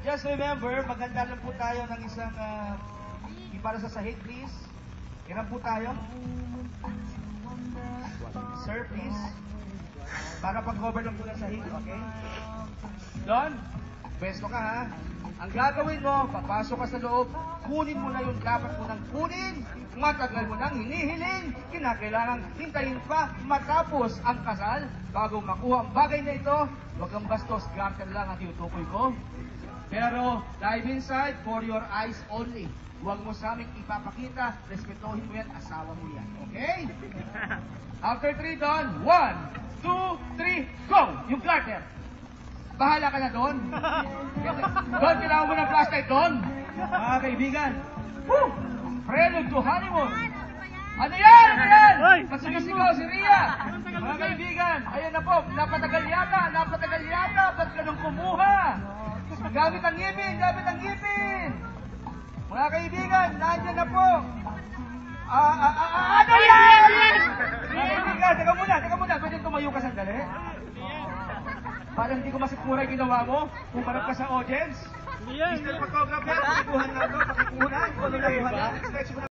Just remember, maganda lang po tayo ng isang para sa sahig, please. Ilan po tayo? Sir, please. Para pag-cover lang po ng sahig, okay? Don, pwesto ka ha. Ang gagawin mo, papasok ka sa loob, kunin mo na yung dapat mo nang kunin, matagal mo nang hinihiling, kinakailangan hintayin pa matapos ang kasal bago makuha ang bagay na ito. Huwag kang bastos, garter lang ang tinutukoy ko. Pero, dive inside for your eyes only. Huwag mo sa aming ipapakita, respetuhin mo yan, asawa mo yan. Okay? After 3, Don. 1, 2, 3, go! Yung garter. Bahala ka na, Don. Don, kailangan mo ng flashlight, Don. Mga kaibigan. Woo! Prelude to honeymoon. Ano yan? Ano yan? Masigaw si Ria. Mga kaibigan, ayan na po. Napatagal yata. Ba't ka nang kumuha? Gamit ang ngipin. Mga kaibigan, nandiyan na po. Ano yan? Mga kaibigan, teka muna. Pwede tumayo ka sandali? Parang hindi ko masikmura yung ginawa mo. Pumarap ka sa audience. Mr. Photographer, pakikuhan na ito. Pakikuhan.